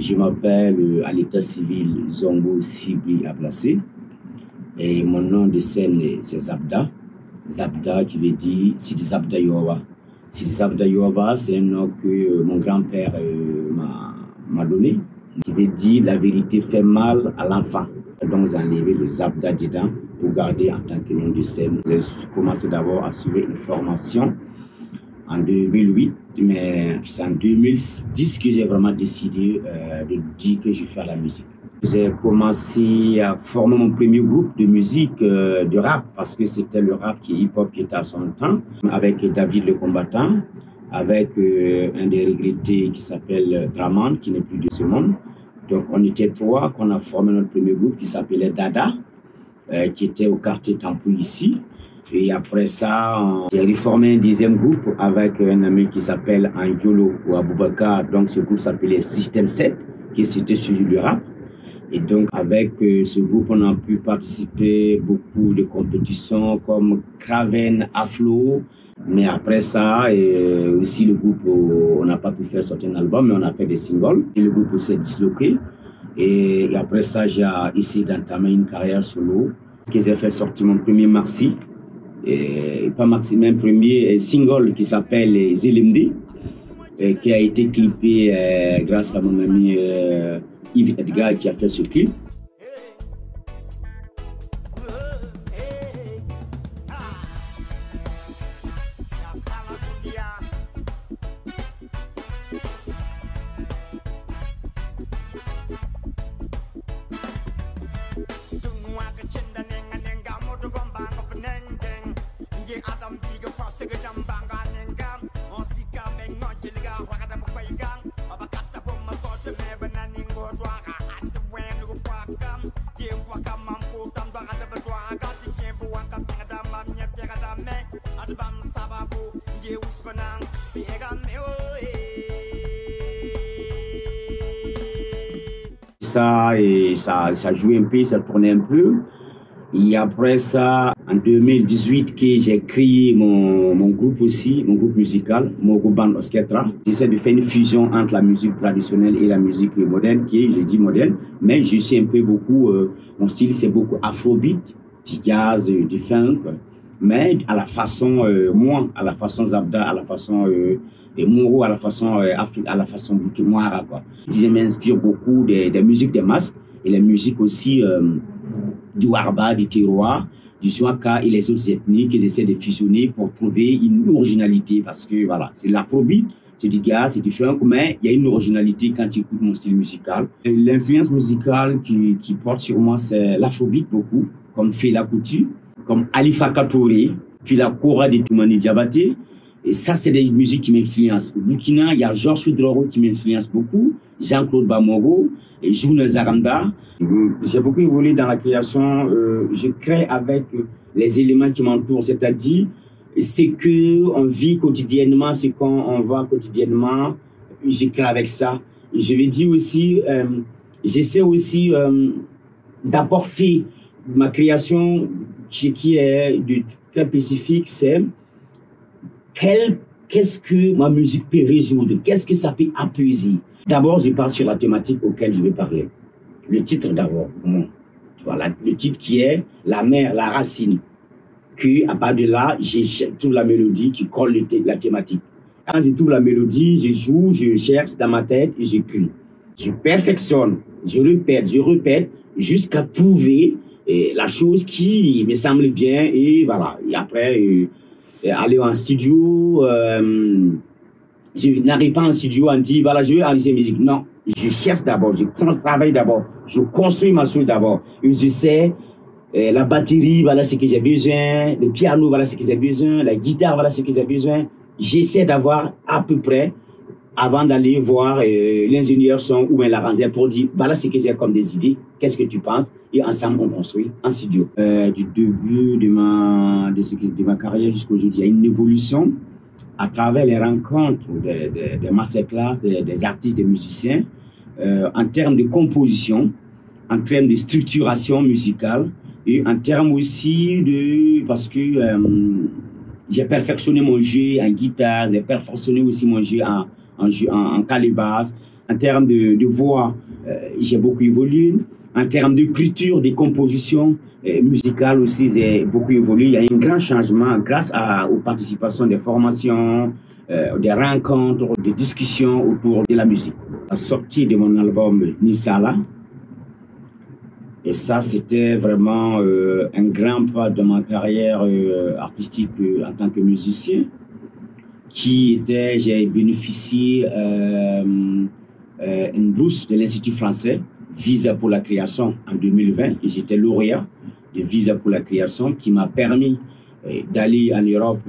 Je m'appelle à l'état civil Zongo Sibri Ablacé. Et mon nom de scène, c'est Zabda. Zabda qui veut dire Sidi Zabda Yoba. Sidi Zabda Yoba, c'est un nom que mon grand-père m'a donné, qui veut dire la vérité fait mal à l'enfant. Donc j'ai enlevé le Zabda dedans pour garder en tant que nom de scène. J'ai commencé d'abord à suivre une formation en 2008, mais c'est en 2010 que j'ai vraiment décidé de dire que je vais faire la musique. J'ai commencé à former mon premier groupe de musique, de rap, parce que c'était le rap qui est hip-hop qui était à son temps, avec David le combattant, avec un des regrettés qui s'appelle Draman, qui n'est plus de ce monde. Donc on était trois qu'on a formé notre premier groupe qui s'appelait Dada, qui était au quartier Tampou ici. Et après ça, j'ai reformé un deuxième groupe avec un ami qui s'appelle Anjolo ou Aboubakar. Donc ce groupe s'appelait System 7, qui était sur le rap. Et donc avec ce groupe, on a pu participer beaucoup de compétitions comme Craven, Aflo. Mais après ça, aussi le groupe, on n'a pas pu faire sortir un album, mais on a fait des singles. Et le groupe s'est disloqué. Et après ça, j'ai essayé d'entamer une carrière solo. Ce que j'ai fait sortir mon premier Maxi. Et pas Maxi, mais un premier single qui s'appelle Zelemde, qui a été clippé grâce à mon ami Yves Edgar qui a fait ce clip. Ça jouait un peu, ça tournait un peu. Et après ça, en 2018, que j'ai créé mon groupe aussi, mon groupe musical, Mogo Band Orchestra. J'essaie de faire une fusion entre la musique traditionnelle et la musique moderne, qui est, je dis moderne, mais je sais un peu beaucoup, mon style c'est beaucoup afrobeat, du jazz, du funk, mais à la façon, moi, à la façon Zabda, à la façon Moro, à la façon Afrique, à la façon Moara, quoi. Je m'inspire beaucoup des musiques des masses et les musiques aussi du Warba, du terroir, du Swaka et les autres ethnies que j'essaie de fusionner pour trouver une originalité, parce que voilà, c'est l'afrobeat, c'est du jazz, c'est du funk, mais il y a une originalité quand tu écoutes mon style musical. L'influence musicale qui porte sur moi, c'est l'afrobeat beaucoup, comme Fela Kuti, comme Ali Farka Touré, puis la Kora de Toumani Diabaté. Et ça, c'est des musiques qui m'influencent. Au Burkina, il y a Georges Ouedraogo qui m'influence beaucoup, Jean-Claude Bamogo, et Joune Zaranda. J'ai beaucoup évolué dans la création. Je crée avec les éléments qui m'entourent, c'est-à-dire ce qu'on vit quotidiennement, ce qu'on voit quotidiennement. Je crée avec ça. Et je vais dire aussi, j'essaie aussi d'apporter ma création, ce qui est très spécifique, c'est qu'est-ce que ma musique peut résoudre, qu'est-ce que ça peut apaiser. D'abord, je parle sur la thématique auquel je vais parler. Le titre d'abord, voilà, le titre qui est la mère, la racine. Puis à part de là, je trouve la mélodie qui colle la thématique. Quand je trouve la mélodie, je joue, je cherche dans ma tête et j'écris. Je perfectionne, je répète, jusqu'à trouver la chose qui me semble bien et voilà. Et après, aller en studio, je n'arrive pas en studio en disant voilà, je vais enregistrer musique. Non, je cherche d'abord, je travaille d'abord, je construis ma chose d'abord. Et je sais, la batterie, voilà ce que j'ai besoin, le piano, voilà ce que j'ai besoin, la guitare, voilà ce que j'ai besoin. J'essaie d'avoir à peu près, avant d'aller voir l'ingénieur son ou l'arrangeur pour dire voilà ce que j'ai comme des idées, qu'est-ce que tu penses, et ensemble on construit en studio. Du début de ma carrière jusqu'aujourd'hui, il y a une évolution à travers les rencontres des masterclass, des artistes, des musiciens, en termes de composition, en termes de structuration musicale, et en termes aussi de... parce que j'ai perfectionné mon jeu en guitare, j'ai perfectionné aussi mon jeu en calebasse. En termes de voix, j'ai beaucoup évolué. En termes de culture, de composition musicale aussi, j'ai beaucoup évolué. Il y a un grand changement grâce aux participations des formations, des rencontres, des discussions autour de la musique. La sortie de mon album Nisala, et ça, c'était vraiment un grand pas de ma carrière artistique en tant que musicien, j'ai bénéficié une bourse de l'Institut français, Visa pour la création en 2020, et j'étais lauréat de Visa pour la création, qui m'a permis d'aller en Europe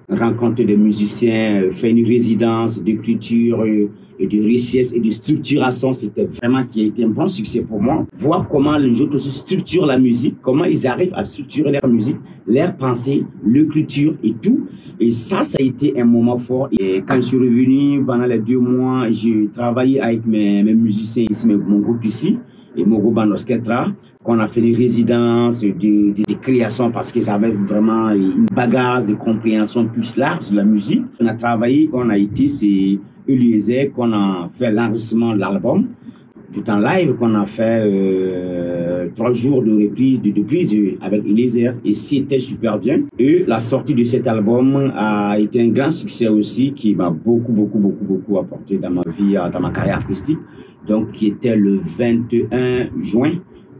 rencontrer des musiciens, faire une résidence d'écriture et de richesse et de structuration. C'était vraiment qui a été un bon succès pour moi. Voir comment les autres aussi structurent la musique, comment ils arrivent à structurer leur musique, leur pensée, l'écriture et tout. Et ça a été un moment fort. Et quand je suis revenu pendant les 2 mois, j'ai travaillé avec mes musiciens ici, mon groupe ici, et mon groupe Orchestra, qu'on a fait des résidences, de création, parce qu'ils avaient vraiment une bagage de compréhension plus large de la musique. On a travaillé, on a été, c'est Eliezer, qu'on a fait l'enregistrement de l'album, tout en live, qu'on a fait 3 jours de reprise, avec Eliezer, et c'était super bien. Et la sortie de cet album a été un grand succès aussi, qui m'a beaucoup apporté dans ma vie, dans ma carrière artistique. Donc, qui était le 21 juin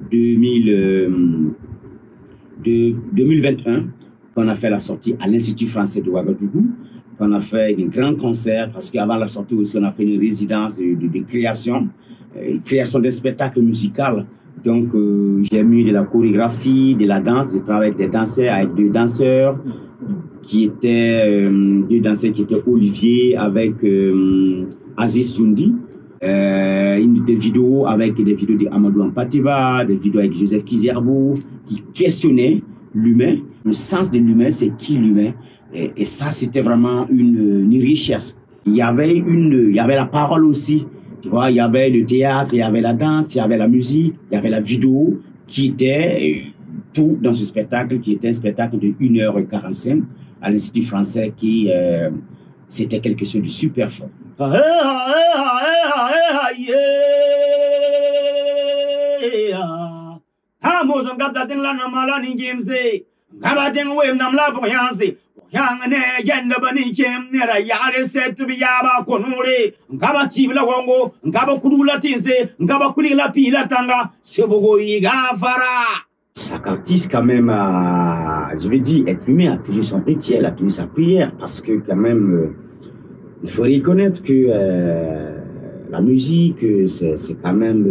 2021, qu'on a fait la sortie à l'Institut français de Ouagadougou, qu'on a fait des grands concerts, parce qu'avant la sortie aussi, on a fait une résidence de création, création des spectacles musicaux. Donc, j'ai mis de la chorégraphie, de la danse, je travaille avec des danseurs, avec 2 danseurs, qui étaient 2 danseurs qui étaient Olivier avec Aziz Joundi. Des vidéos avec des vidéos d'Amadou Ampatiba, des vidéos avec Joseph Kizerbo, qui questionnaient l'humain, le sens de l'humain, c'est qui l'humain. Et ça, c'était vraiment une richesse. Il y avait la parole aussi, tu vois, il y avait le théâtre, il y avait la danse, il y avait la musique, il y avait la vidéo, qui était tout dans ce spectacle, qui était un spectacle de 1h45 à l'Institut français, qui c'était quelque chose de super fort. Chaque artiste, quand même, je veux dire, être humain, a toujours son rituel, a toujours sa prière, parce que quand même, il faut reconnaître que la musique, c'est quand même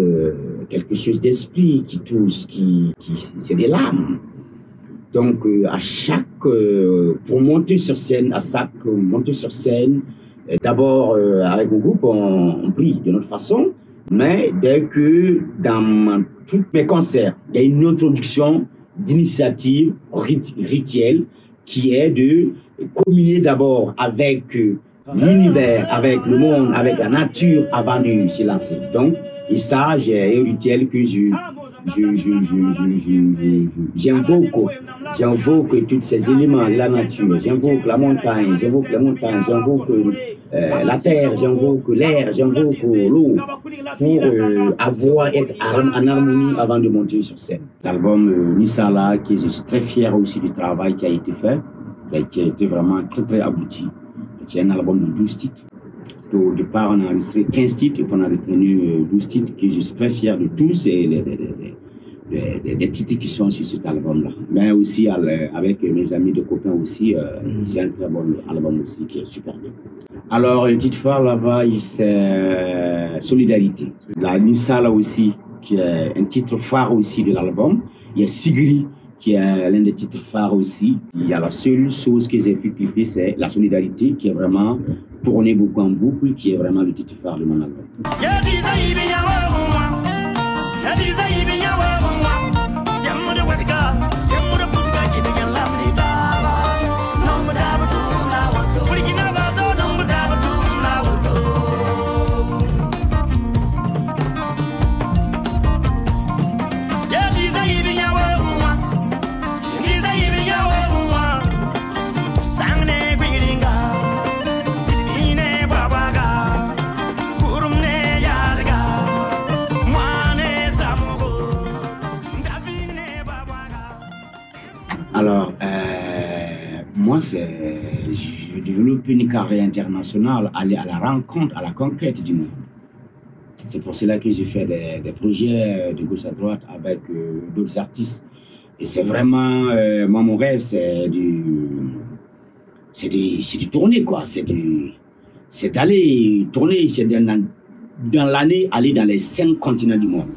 quelque chose d'esprit qui touche, c'est des larmes. Donc, à chaque, pour monter sur scène, d'abord, avec mon groupe, on prie de notre façon, mais dès que dans tous mes concerts, il y a une introduction d'initiative rituelle qui est de communier d'abord avec l'univers, avec le monde, avec la nature avant de se lancer. Donc, et ça, j'ai un rituel que j'invoque tous ces éléments de la nature, j'invoque la montagne, j'invoque la terre, j'invoque l'air, j'invoque l'eau, pour être en harmonie avant de monter sur scène. L'album Nisala, que je suis très fier aussi du travail qui a été fait, qui a été vraiment très abouti. C'est un album de 12 titres. Parce qu'au départ, on a enregistré 15 titres et qu'on a retenu 12 titres, que je suis très fier de tous les titres qui sont sur cet album-là. Mais aussi avec mes amis de copains aussi, c'est un très bon album aussi qui est super bien. Alors, le titre phare là-bas, c'est Solidarité. La Nisala aussi, qui est un titre phare aussi de l'album. Il y a Sigri, qui est l'un des titres phares aussi. Il y a la seule chose que j'ai pu clipper, c'est la solidarité, qui est vraiment tournée beaucoup en boucle, qui est vraiment le titre phare de mon album. Sang ne gwiringa, silmine bwabwaga, kurumne moi, je développe une carrière internationale, aller à la rencontre, à la conquête du monde. C'est pour cela que j'ai fait des projets de gauche à droite avec d'autres artistes. Et c'est vraiment, moi, mon rêve, c'est de tourner, quoi. C'est d'aller tourner, c'est dans l'année, aller dans les 5 continents du monde.